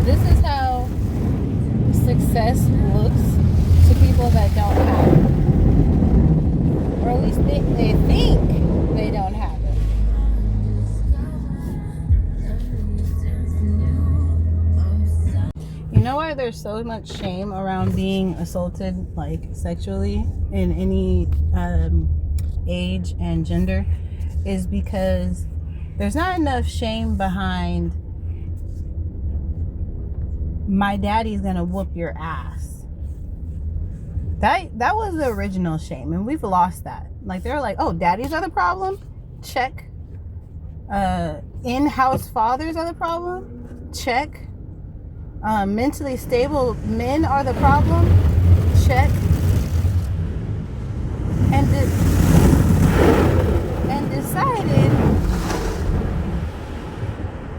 This is how success looks to people that don't have it. Or at least they think they don't have it. You know why there's so much shame around being assaulted, like sexually, in any age and gender? Is because there's not enough shame behind my daddy's gonna whoop your ass. That was the original shame, and we've lost that. Like, they're like, oh, daddies are the problem? Check. In-house fathers are the problem? Check. Mentally stable men are the problem? Check. And decided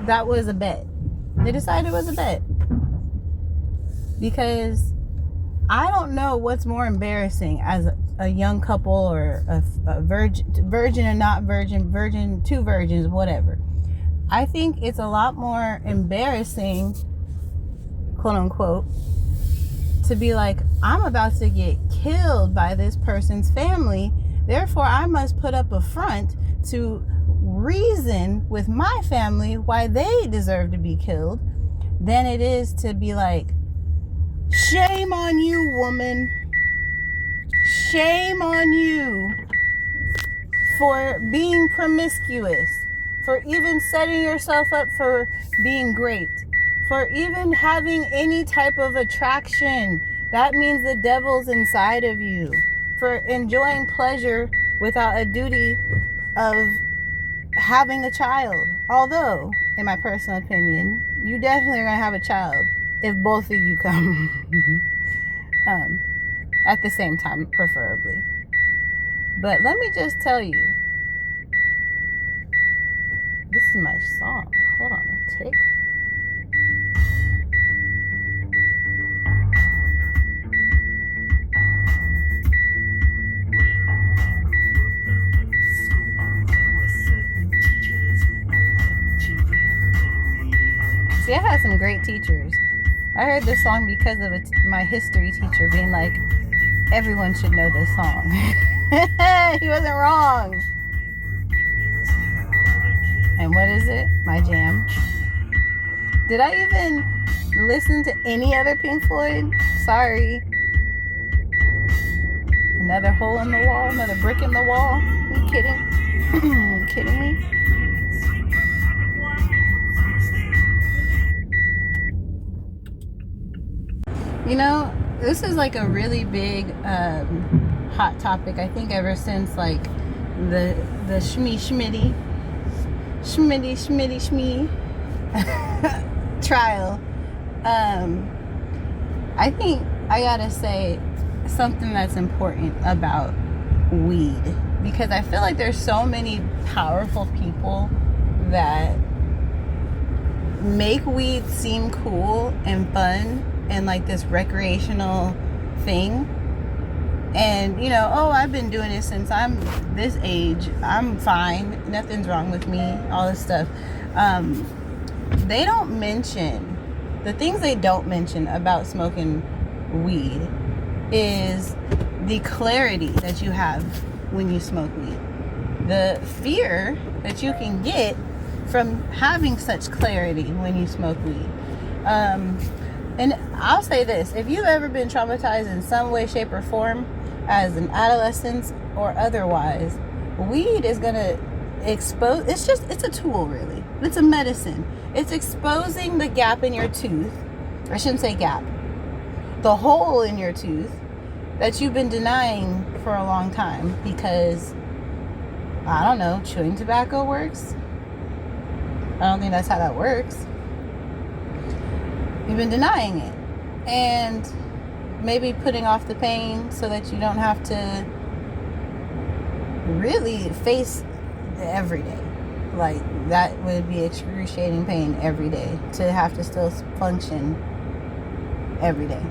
that was a bet. They decided it was a bet. Because I don't know what's more embarrassing as a young couple, or a virgin or not virgin, two virgins, whatever. I think it's a lot more embarrassing, quote unquote, to be like, I'm about to get killed by this person's family, therefore I must put up a front to reason with my family why they deserve to be killed, than it is to be like, shame on you, woman. Shame on you for being promiscuous, for even setting yourself up for being raped, for even having any type of attraction. That means the devil's inside of you. For enjoying pleasure without a duty of having a child. Although, in my personal opinion, you definitely are going to have a child if both of you come. At the same time, preferably. But let me just tell you, this is my song. Hold on a tick. See, I had some great teachers. I heard this song because of my history teacher being like, everyone should know this song. He wasn't wrong. And what is it? My jam. Did I even listen to any other Pink Floyd? Sorry. Another hole in the wall? Another brick in the wall? Are you kidding? Are you kidding me? You know, this is like a really big hot topic, I think, ever since like the Schmitty trial. I think I gotta say something that's important about weed, because I feel like there's so many powerful people that make weed seem cool and fun and like this recreational thing. And, you know, oh, I've been doing it since I'm this age. I'm fine. Nothing's wrong with me. All this stuff. They don't mention, the things they don't mention about smoking weed is the clarity that you have when you smoke weed. The fear that you can get from having such clarity when you smoke weed. And I'll say this, if you've ever been traumatized in some way, shape, or form as an adolescent or otherwise, weed is going to expose, it's a tool, really. It's a medicine. It's exposing the gap in your tooth. I shouldn't say gap. The hole in your tooth that you've been denying for a long time because, I don't know, chewing tobacco works? I don't think that's how that works. You've been denying it. And maybe putting off the pain so that you don't have to really face the everyday. Like, that would be excruciating pain every day, to have to still function every day.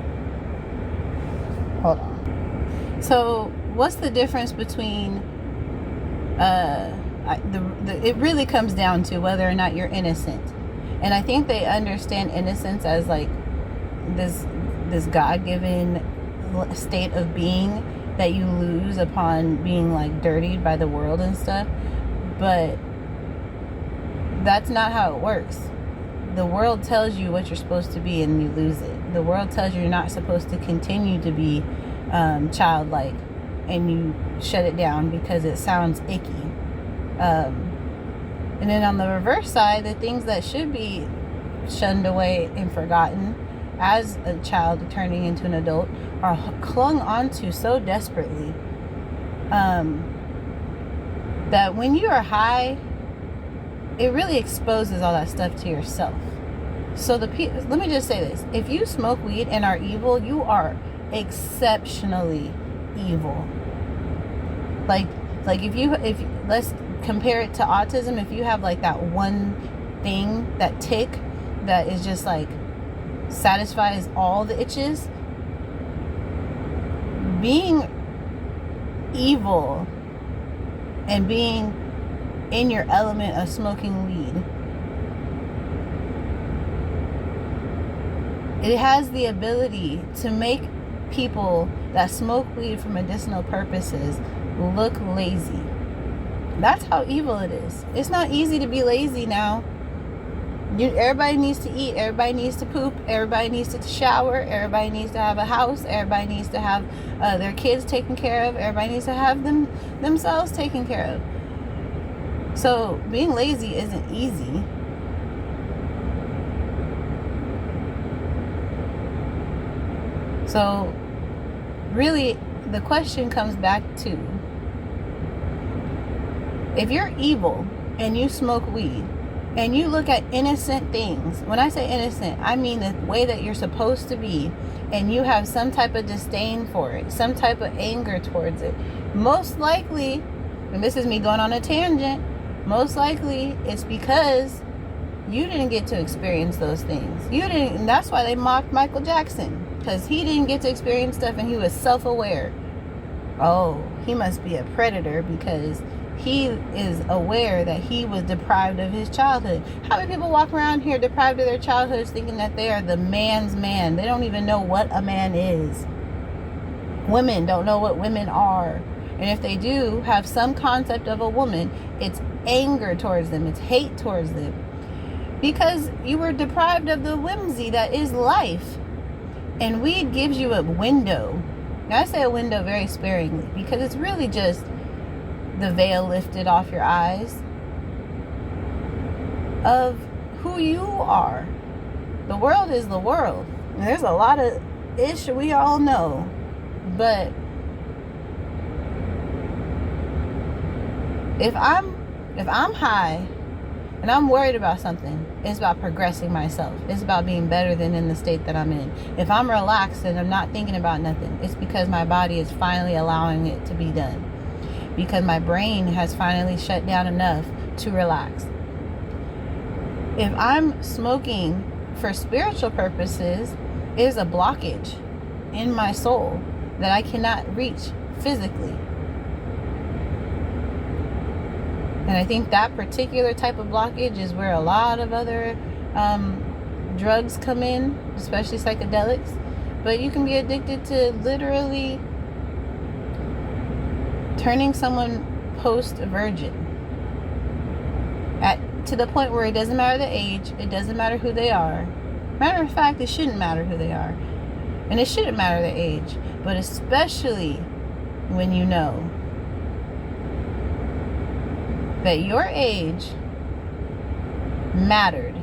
Hold on. So, what's the difference between it really comes down to whether or not you're innocent. And I think they understand innocence as like this God-given state of being that you lose upon being like dirtied by the world and stuff. But that's not how it works. The world tells you what you're supposed to be and you lose it. The world tells you you're not supposed to continue to be childlike, and you shut it down because it sounds icky. And then on the reverse side, the things that should be shunned away and forgotten as a child turning into an adult are clung onto so desperately that when you are high, it really exposes all that stuff to yourself. So let me just say this: if you smoke weed and are evil, you are exceptionally evil. Like if let's compare it to autism. If you have like that one thing, that tick that is just like satisfies all the itches, being evil and being in your element of smoking weed, it has the ability to make people that smoke weed for medicinal purposes look lazy. That's how evil it is. It's not easy to be lazy now. Everybody needs to eat. Everybody needs to poop. Everybody needs to shower. Everybody needs to have a house. Everybody needs to have their kids taken care of. Everybody needs to have themselves taken care of. So being lazy isn't easy. So really, the question comes back to, if you're evil and you smoke weed and you look at innocent things, when I say innocent, I mean the way that you're supposed to be, and you have some type of disdain for it, some type of anger towards it, most likely, and this is me going on a tangent, most likely it's because you didn't get to experience those things. You didn't, and that's why they mocked Michael Jackson, because he didn't get to experience stuff and he was self-aware. Oh, he must be a predator because he is aware that he was deprived of his childhood. How many people walk around here deprived of their childhoods thinking that they are the man's man? They don't even know what a man is. Women don't know what women are. And if they do have some concept of a woman, it's anger towards them. It's hate towards them. Because you were deprived of the whimsy that is life. And weed gives you a window. Now I say a window very sparingly, because it's really just the veil lifted off your eyes of who you are. The world is the world. And there's a lot of ish we all know. But if I'm high and I'm worried about something, it's about progressing myself. It's about being better than in the state that I'm in. If I'm relaxed and I'm not thinking about nothing, it's because my body is finally allowing it to be done. Because my brain has finally shut down enough to relax. If I'm smoking for spiritual purposes, there's a blockage in my soul that I cannot reach physically. And I think that particular type of blockage is where a lot of other drugs come in, especially psychedelics. But you can be addicted to literally turning someone post-virgin to the point where it doesn't matter the age, it doesn't matter who they are. Matter of fact, it shouldn't matter who they are, and it shouldn't matter the age, but especially when you know that your age mattered.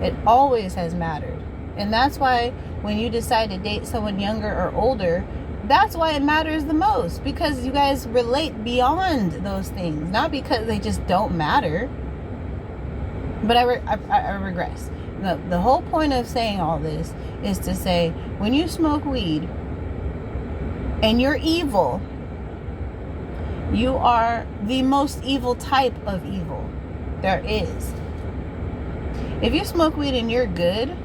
It always has mattered. And that's why when you decide to date someone younger or older, that's why it matters the most, because you guys relate beyond those things, not because they just don't matter. But I regress. The whole point of saying all this is to say, when you smoke weed and you're evil, you are the most evil type of evil there is. If you smoke weed and you're good,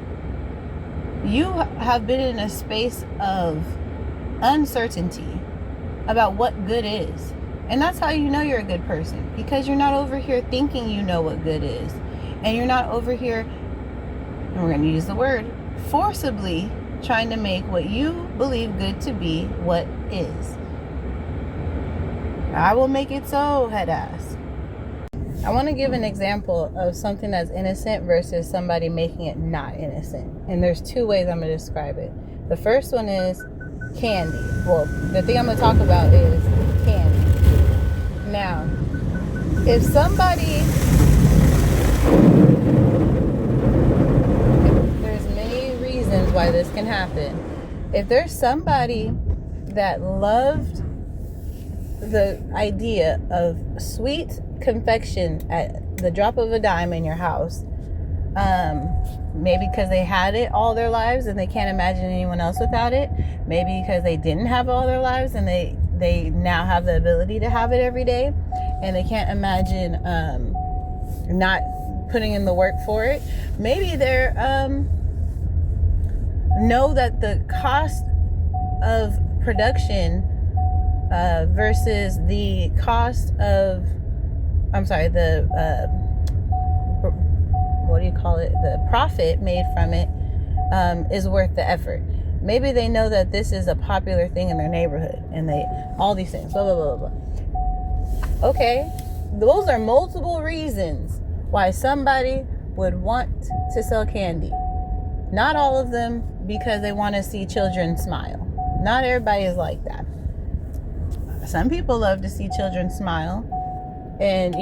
you have been in a space of uncertainty about what good is. And that's how you know you're a good person, because you're not over here thinking you know what good is. And you're not over here, and we're going to use the word, forcibly trying to make what you believe good to be what is. I will make it so, head ass. I want to give an example of something that's innocent versus somebody making it not innocent. And there's two ways I'm going to describe it. The first one is candy. Well, the thing I'm going to talk about is candy. Now, if somebody, there's many reasons why this can happen. If there's somebody that loved the idea of sweet confection at the drop of a dime in your house, maybe because they had it all their lives and they can't imagine anyone else without it, maybe because they didn't have it all their lives and they now have the ability to have it every day and they can't imagine not putting in the work for it. Maybe they're know that the cost of production versus the cost of, the profit made from it is worth the effort. Maybe they know that this is a popular thing in their neighborhood and all these things, blah, blah, blah, blah. Okay, those are multiple reasons why somebody would want to sell candy. Not all of them because they want to see children smile. Not everybody is like that. Some people love to see children smile and,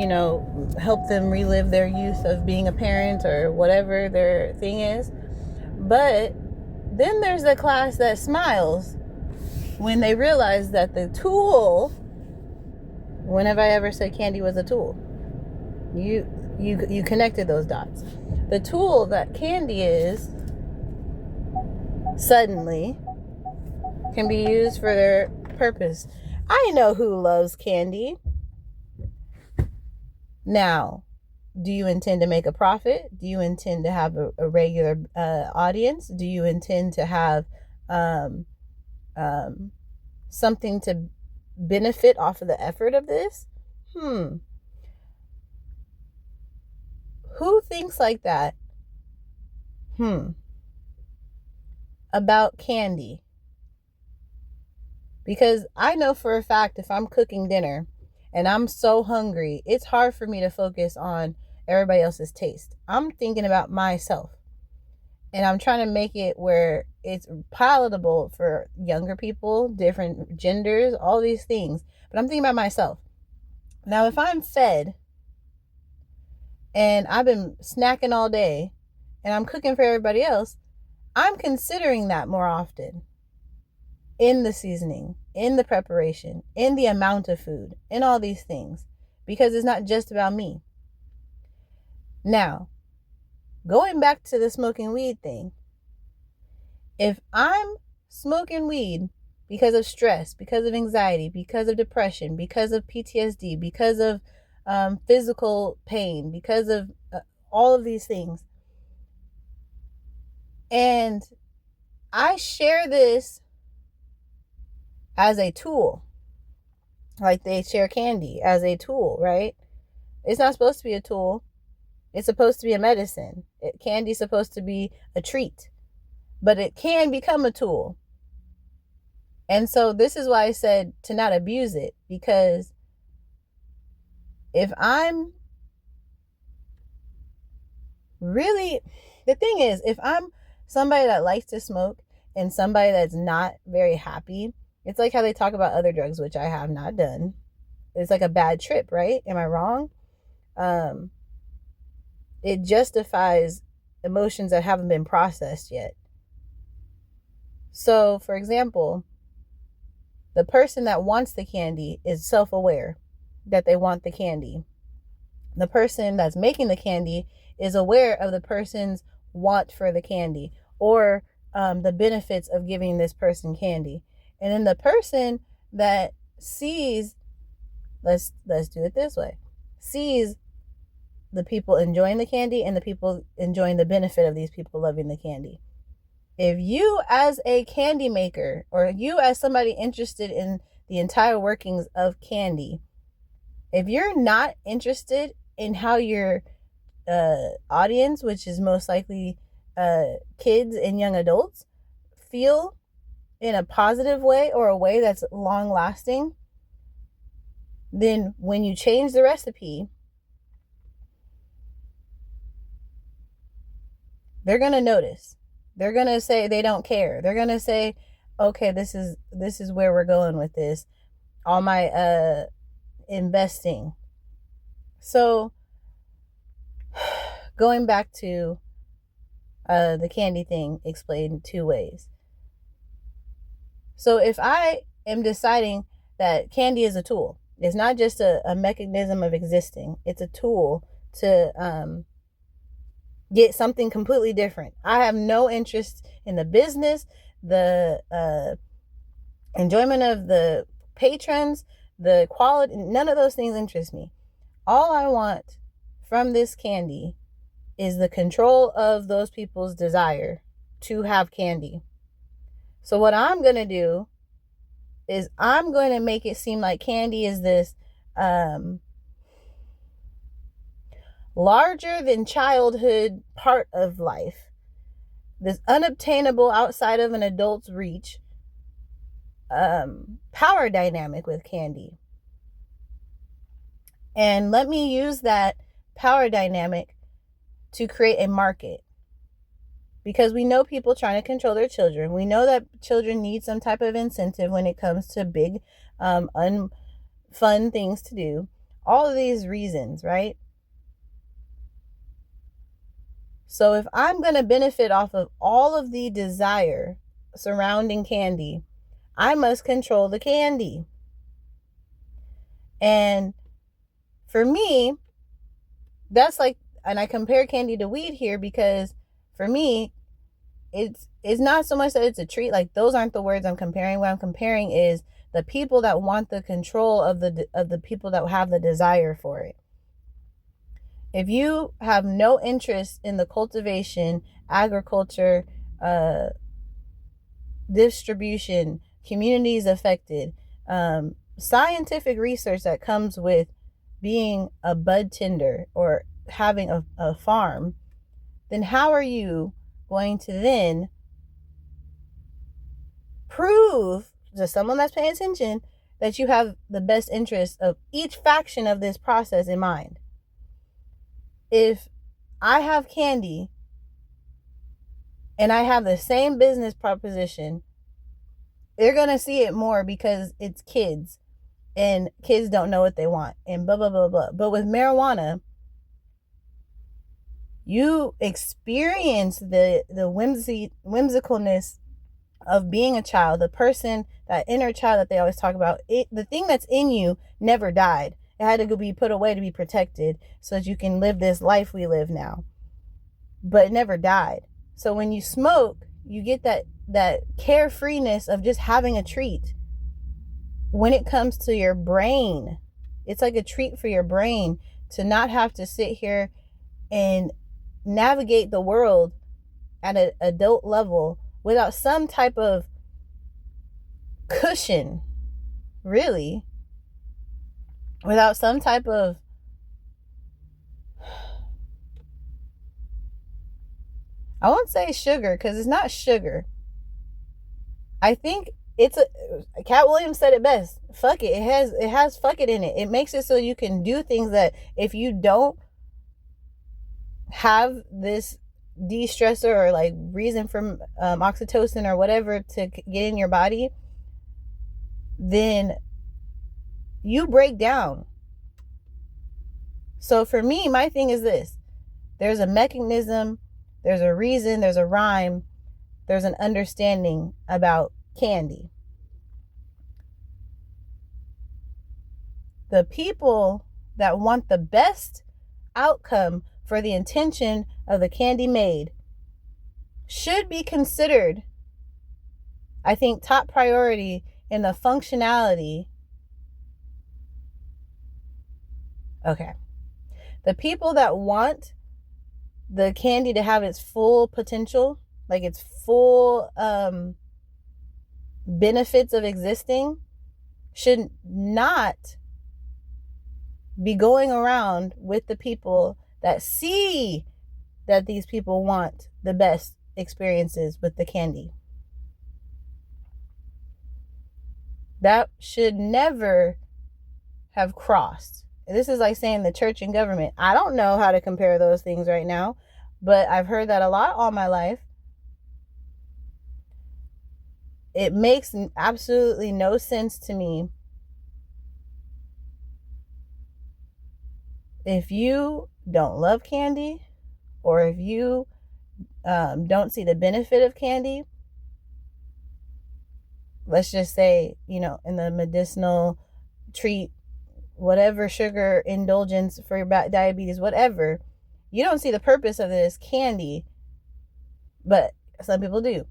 help them relive their youth of being a parent or whatever their thing is. But then there's the class that smiles when they realize that the tool, when have I ever said candy was a tool? You connected those dots. The tool that candy is suddenly can be used for their purpose. I know who loves candy. Now, do you intend to make a profit? Do you intend to have a regular audience? Do you intend to have something to benefit off of the effort of this? Who thinks like that? About candy. Because I know for a fact if I'm cooking dinner and I'm so hungry, it's hard for me to focus on everybody else's taste. I'm thinking about myself. And I'm trying to make it where it's palatable for younger people, different genders, all these things. But I'm thinking about myself. Now, if I'm fed and I've been snacking all day and I'm cooking for everybody else, I'm considering that more often. In the seasoning, in the preparation, in the amount of food, in all these things, because it's not just about me. Now, going back to the smoking weed thing, if I'm smoking weed because of stress, because of anxiety, because of depression, because of PTSD, because of physical pain, because of all of these things, and I share this as a tool, like they share candy as a tool, right? It's not supposed to be a tool. It's supposed to be a medicine. Candy's supposed to be a treat, but it can become a tool. And so this is why I said to not abuse it, because if I'm really, the thing is, if I'm somebody that likes to smoke and somebody that's not very happy, it's like how they talk about other drugs, which I have not done. It's like a bad trip, right? Am I wrong? It justifies emotions that haven't been processed yet. So, for example, the person that wants the candy is self-aware that they want the candy. The person that's making the candy is aware of the person's want for the candy or the benefits of giving this person candy. And then the person that sees, let's do it this way, sees the people enjoying the candy and the people enjoying the benefit of these people loving the candy. If you as a candy maker or you as somebody interested in the entire workings of candy, if you're not interested in how you're audience, which is most likely kids and young adults, feel in a positive way or a way that's long lasting, then when you change the recipe, they're going to notice. They're going to say they don't care. They're going to say, okay, this is where we're going with this. All my investing. So going back to the candy thing explained two ways. So if I am deciding that candy is a tool, it's not just a mechanism of existing, it's a tool to get something completely different. I have no interest in the business, the enjoyment of the patrons, the quality, none of those things interest me. All I want from this candy is the control of those people's desire to have candy. So what I'm going to do is I'm going to make it seem like candy is this larger than childhood part of life, this unobtainable outside of an adult's reach power dynamic with candy. And let me use that power dynamic to create a market. Because we know people trying to control their children. We know that children need some type of incentive when it comes to big, unfun things to do. All of these reasons, right? So if I'm going to benefit off of all of the desire surrounding candy, I must control the candy. And for me, that's like, and I compare candy to weed here because for me, it's not so much that it's a treat. Like, those aren't the words I'm comparing. What I'm comparing is the people that want the control of the people that have the desire for it. If you have no interest in the cultivation, agriculture, distribution, communities affected, scientific research that comes with being a bud tender or having a farm, then how are you going to then prove to someone that's paying attention that you have the best interest of each faction of this process in mind? If I have candy and I have the same business proposition, they're going to see it more because it's kids and kids don't know what they want and blah, blah, blah, blah. But with marijuana, you experience the whimsicalness of being a child, the person, that inner child that they always talk about. The thing that's in you never died. It had to be put away to be protected so that you can live this life we live now. But it never died. So when you smoke, you get that carefreeness of just having a treat. When it comes to your brain, it's like a treat for your brain to not have to sit here and navigate the world at an adult level without some type of cushion, really. Without some type of I won't say sugar because it's not sugar. I think it's Cat Williams said it best. Fuck it. It has fuck it in it. It makes it so you can do things that if you don't have this de-stressor or like reason for oxytocin or whatever to get in your body, then you break down. So for me, my thing is this. There's a mechanism, there's a reason, there's a rhyme, there's an understanding about candy. The people that want the best outcome for the intention of the candy made should be considered, I think, top priority in the functionality. Okay. The people that want the candy to have its full potential, like its full benefits of existing, should not be going around with the people that see that these people want the best experiences with the candy. That should never have crossed. This is like saying the church and government. I don't know how to compare those things right now, but I've heard that a lot all my life. It makes absolutely no sense to me. If you don't love candy, or if you don't see the benefit of candy, let's just say, in the medicinal treat, whatever sugar indulgence for your diabetes, whatever, you don't see the purpose of this candy, but some people do.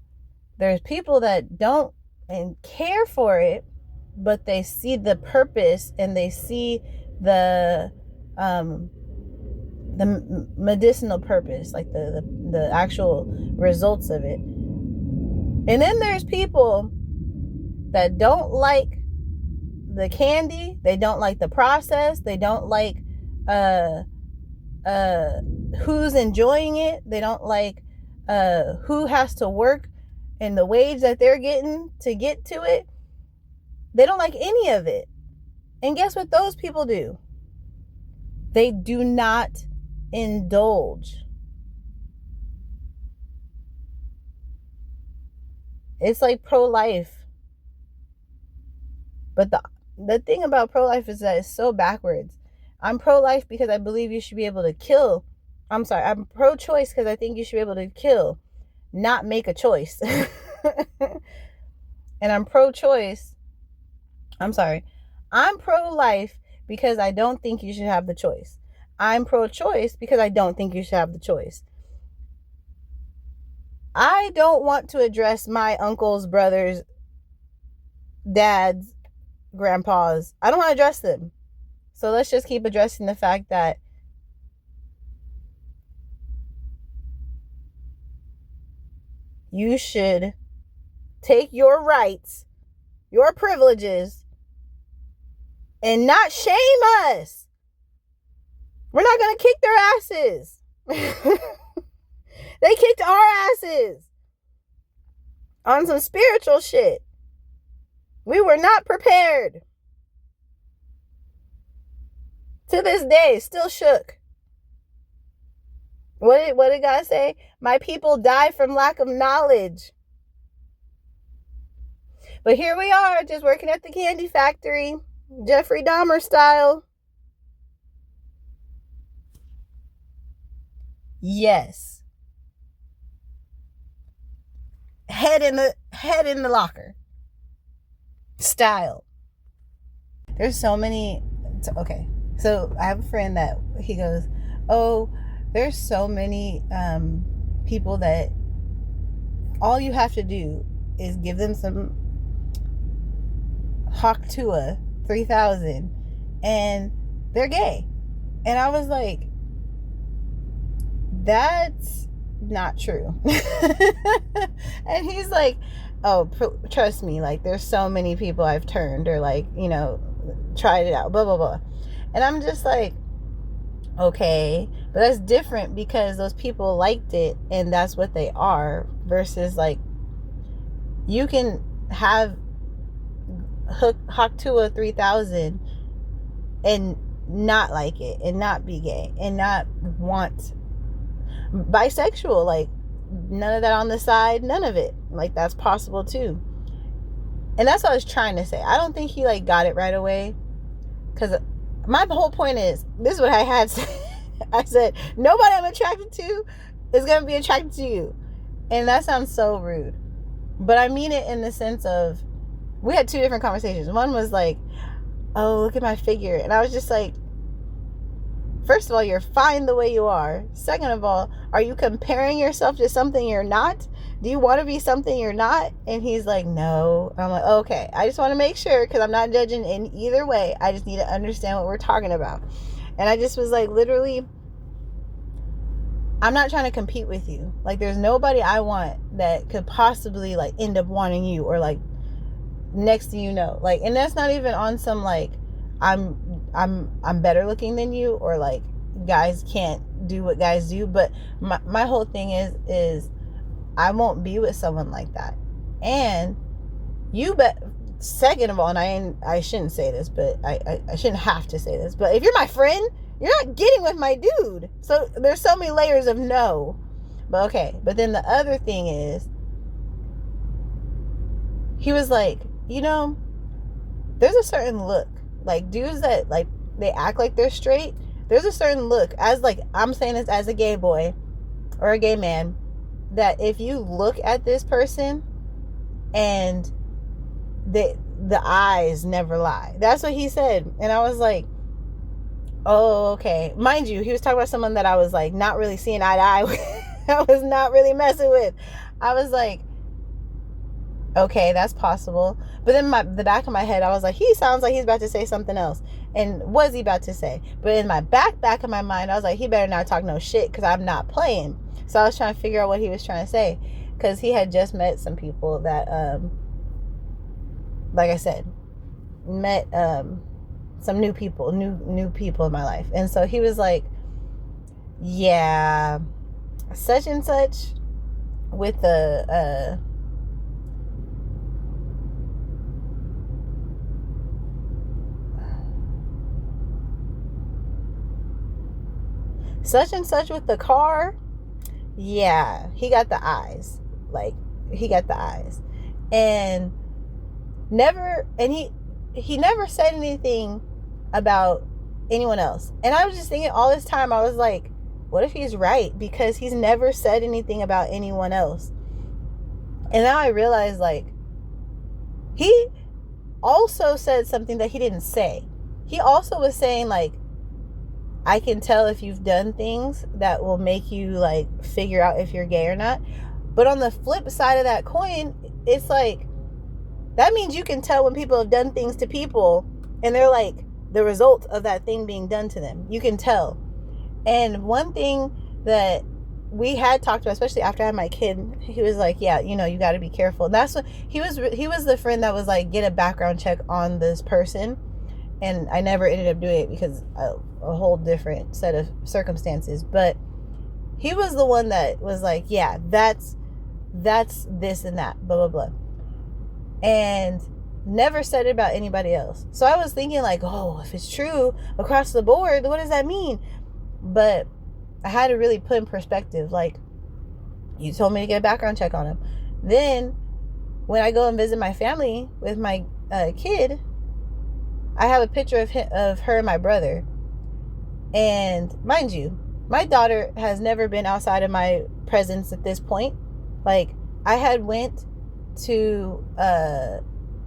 There's people that don't and care for it, but they see the purpose and they see the medicinal purpose, like the actual results of it. And then there's people that don't like the candy, they don't like the process, they don't like who's enjoying it, they don't like who has to work and the wage that they're getting to get to it. They don't like any of it. And guess what those people do? They do not indulge. It's like pro-life. But the thing about pro-life is that it's so backwards. I'm pro-life because I believe you should be able to kill. I'm pro-choice because I think you should be able to kill, not make a choice. And I'm pro-choice. I'm pro-life because I don't think you should have the choice. I'm pro-choice because I don't think you should have the choice. I don't want to address my uncles, brothers, dads, grandpas. I don't want to address them. So let's just keep addressing the fact that you should take your rights, your privileges, and not shame us. We're not going to kick their asses. They kicked our asses on some spiritual shit. We were not prepared. To this day, still shook. What did God say? My people die from lack of knowledge. But here we are, just working at the candy factory, Jeffrey Dahmer style. Yes. Head in the locker style. There's so many. Okay, so I have a friend that he goes, oh, there's so many people that all you have to do is give them some Haktua 3000 and they're gay. And I was like, that's not true. And he's like, oh, trust me, like there's so many people I've turned or like, tried it out, blah blah blah. And I'm just like, okay, but that's different because those people liked it and that's what they are, versus like you can have Haktua 3000 and not like it and not be gay and not want bisexual, like none of that on the side, none of it. Like that's possible too. And that's what I was trying to say. I don't think he like got it right away, because my whole point is, this is what I had said. I said, nobody I'm attracted to is going to be attracted to you. And that sounds so rude, but I mean it in the sense of, we had two different conversations. One was like, oh, look at my figure. And I was just like, first of all, you're fine the way you are. Second of all, are you comparing yourself to something you're not? Do you want to be something you're not? And he's like, no. I'm like, okay, I just want to make sure, because I'm not judging in either way. I just need to understand what we're talking about. And I just was like, literally, I'm not trying to compete with you. Like, there's nobody I want that could possibly like end up wanting you, or like next to like, and that's not even on some like I'm better looking than you, or like guys can't do what guys do. But my whole thing is I won't be with someone like that. And you bet. Second of all, and I shouldn't say this, but I shouldn't have to say this, but if you're my friend, you're not getting with my dude. So there's so many layers of no. But okay. But then the other thing is, he was like, there's a certain look. Like, dudes that, like, they act like they're straight. There's a certain look, as, like, I'm saying this as a gay boy or a gay man, that if you look at this person and the eyes never lie. That's what he said. And I was like, oh, okay. Mind you, he was talking about someone that I was, like, not really seeing eye to eye with. I was not really messing with. I was like, okay, that's possible. But then the back of my head, I was like, he sounds like he's about to say something else. And was he about to say? But in my back of my mind, I was like, he better not talk no shit, because I'm not playing. So I was trying to figure out what he was trying to say, because he had just met some people that, like I said, met some new people in my life. And so he was like, yeah, such and such with the such and such with the car, yeah, he got the eyes. Like, he got the eyes. And he never said anything about anyone else. And I was just thinking all this time, I was like, what if he's right? Because he's never said anything about anyone else. And now I realize, like, he also said something that he didn't say. He also was saying, like, I can tell if you've done things that will make you, like, figure out if you're gay or not. But on the flip side of that coin, it's like, that means you can tell when people have done things to people and they're, like, the result of that thing being done to them. You can tell. And one thing that we had talked about, especially after I had my kid, he was like, yeah, you got to be careful. And that's what he was the friend that was like, get a background check on this person. And I never ended up doing it because a whole different set of circumstances. But he was the one that was like, yeah, that's this and that, blah, blah, blah. And never said it about anybody else. So I was thinking, like, oh, if it's true across the board, what does that mean? But I had to really put in perspective, like, you told me to get a background check on him. Then when I go and visit my family with my kid, I have a picture of her and my brother. And mind you, my daughter has never been outside of my presence at this point. Like, I had went to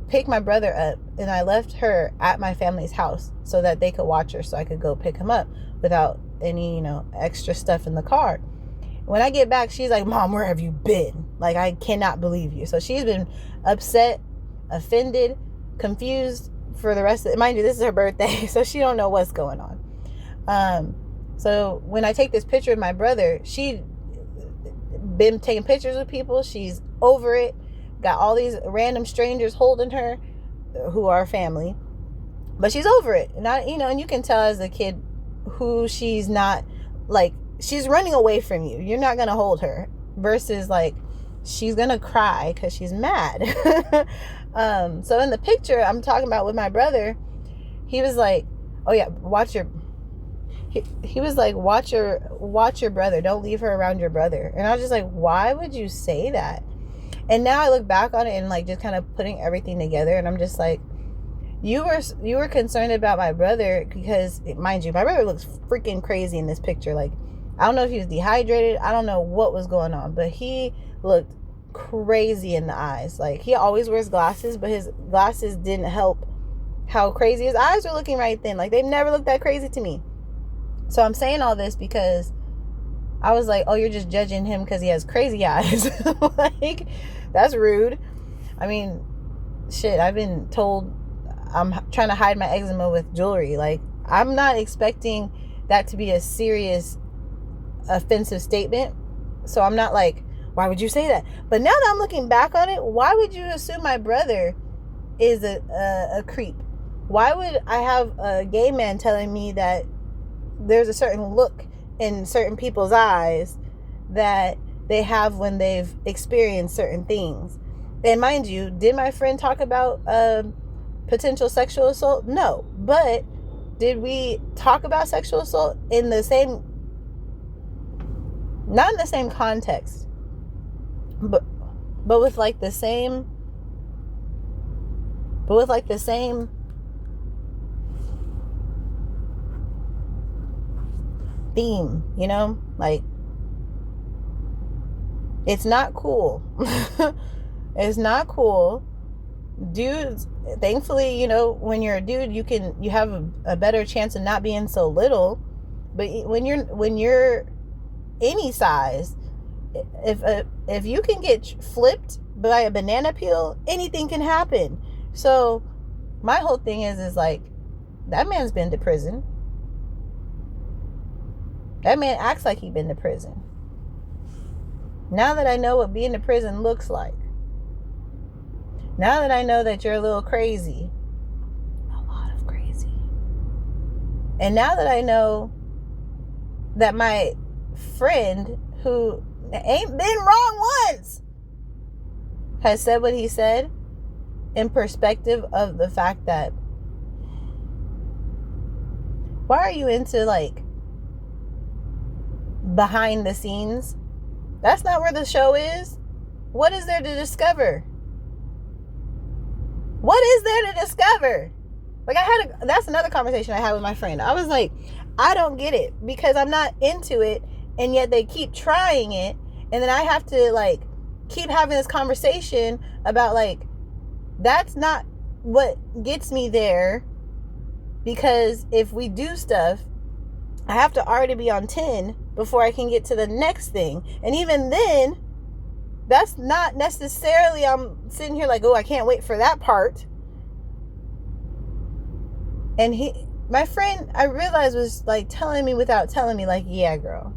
pick my brother up, and I left her at my family's house so that they could watch her, so I could go pick him up without any, extra stuff in the car. When I get back, she's like, Mom, where have you been? Like, I cannot believe you. So she's been upset, offended, confused for the rest of it. Mind you, this is her birthday, so she don't know what's going on. So when I take this picture of my brother, she been taking pictures with people. She's over it. Got all these random strangers holding her who are family, but she's over it. Not, and you can tell as a kid who she's not, like, she's running away from you. You're not going to hold her, versus, like, she's going to cry because she's mad. So in the picture I'm talking about with my brother, he was like, oh yeah, he was like, watch your brother. Don't leave her around your brother. And I was just like, why would you say that? And now I look back on it and, like, just kind of putting everything together, and I'm just like, you were concerned about my brother because, mind you, my brother looks freaking crazy in this picture. Like, I don't know if he was dehydrated. I don't know what was going on, but he looked crazy in the eyes. Like, he always wears glasses, but his glasses didn't help how crazy his eyes were looking right then. Like, they've never looked that crazy to me. So I'm saying all this because I was like, oh, you're just judging him because he has crazy eyes. Like, that's rude. I mean, shit, I've been told I'm trying to hide my eczema with jewelry. Like, I'm not expecting that to be a serious offensive statement. So I'm not like, why would you say that? But now that I'm looking back on it, why would you assume my brother is a creep? Why would I have a gay man telling me that there's a certain look in certain people's eyes that they have when they've experienced certain things. And mind you, did my friend talk about potential sexual assault? No. But did we talk about sexual assault in the same, not in the same context, but with like the same, theme, you know? Like, it's not cool. It's not cool. Dudes, thankfully, you know, when you're a dude, you have a better chance of not being so little. But when you're any size, if you can get flipped by a banana peel, anything can happen. So my whole thing is like, that man's been to prison. That man acts like he's been to prison. Now that I know what being in prison looks like, now that I know that you're a little crazy, a lot of crazy, and now that I know that my friend, who ain't been wrong once, has said what he said, in perspective of the fact that, why are you into like behind the scenes? That's not where the show is. What is there to discover? What is there to discover? Like, that's another conversation I had with my friend. I was like, I don't get it, because I'm not into it, and yet they keep trying it, and then I have to like keep having this conversation about like, that's not what gets me there, because if we do stuff, I have to already be on 10 before I can get to the next thing. And even then, that's not necessarily, I'm sitting here like, oh, I can't wait for that part. And my friend, I realized, was like telling me without telling me, like, yeah, girl.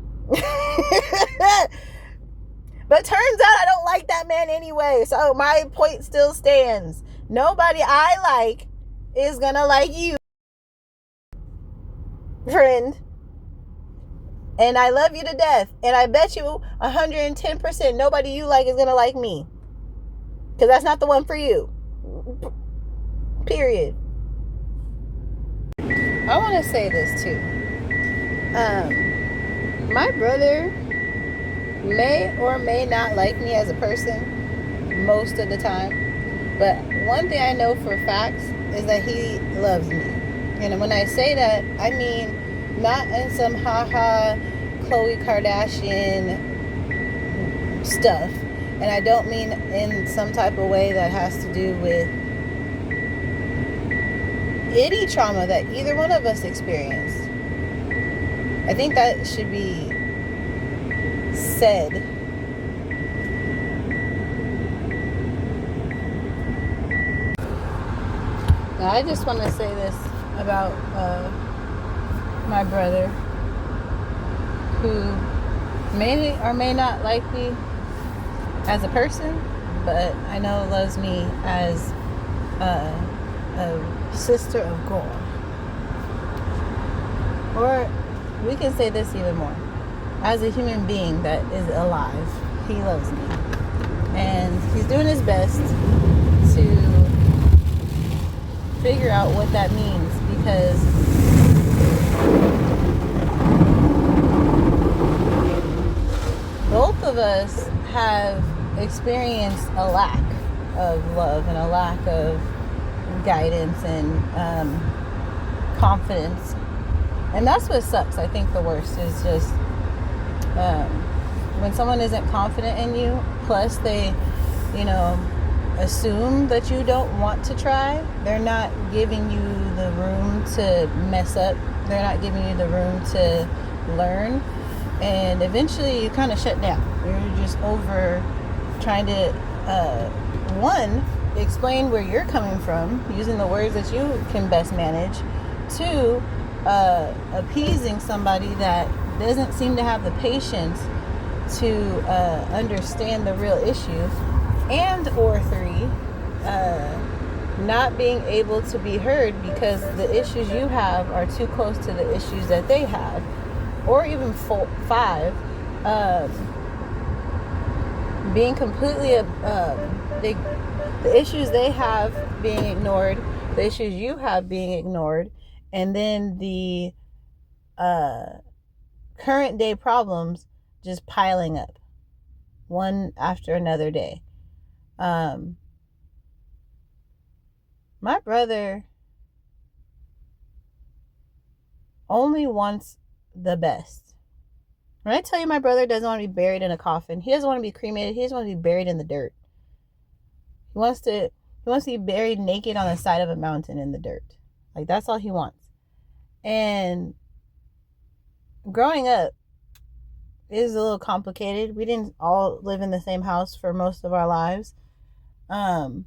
But turns out I don't like that man anyway. So my point still stands. Nobody I like is gonna like you, friend. And I love you to death. And I bet you 110% nobody you like is going to like me. Because that's not the one for you. Period. I want to say this too. My brother may or may not like me as a person most of the time. But one thing I know for facts is that he loves me. And when I say that, I mean, not in some haha Khloe Kardashian stuff. And I don't mean in some type of way that has to do with any trauma that either one of us experienced. I think that should be said. Now, I just want to say this about my brother, who may or may not like me as a person, but I know loves me as a sister of God. Or we can say this even more, as a human being that is alive. He loves me, and he's doing his best to figure out what that means, because both of us have experienced a lack of love and a lack of guidance and confidence. And that's what sucks. I think the worst is just when someone isn't confident in you, plus they, assume that you don't want to try. They're not giving you the room to mess up. They're not giving you the room to learn. And eventually you kind of shut down. You're just over trying to, one, explain where you're coming from, using the words that you can best manage. Two, appeasing somebody that doesn't seem to have the patience to understand the real issue. And or three, not being able to be heard because the issues you have are too close to the issues that they have. or even 5, being completely the issues they have being ignored, the issues you have being ignored, and then the current day problems just piling up one after another day. My brother only wants the best. When I tell you my brother doesn't want to be buried in a coffin, he doesn't want to be cremated, he doesn't want to be buried in the dirt. He wants to be buried naked on the side of a mountain in the dirt. Like, that's all he wants. And growing up is a little complicated. We didn't all live in the same house for most of our lives. But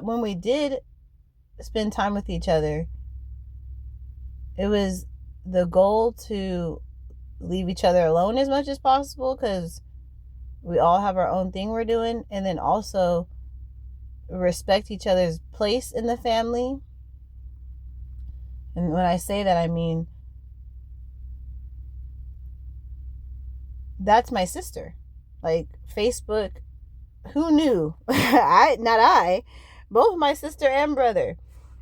when we did spend time with each other, it was the goal to leave each other alone as much as possible, because we all have our own thing we're doing, and then also respect each other's place in the family. And when I say that, I mean that's my sister. Like, Facebook, who knew? Both my sister and brother.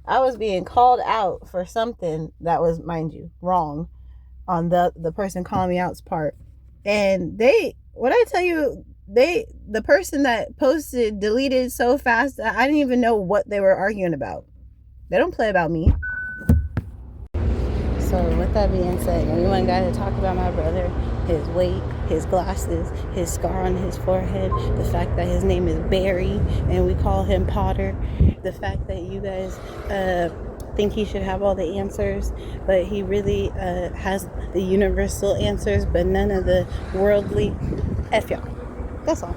I was being called out for something that was, mind you, wrong on the person calling me out's part. And the person that posted deleted so fast that I didn't even know what they were arguing about. They don't play about me. So with that being said, anyone got to talk about my brother, his weight, his glasses, his scar on his forehead, the fact that his name is Barry and we call him Potter, the fact that you guys think he should have all the answers, but he really has the universal answers, but none of the worldly. F y'all. That's all.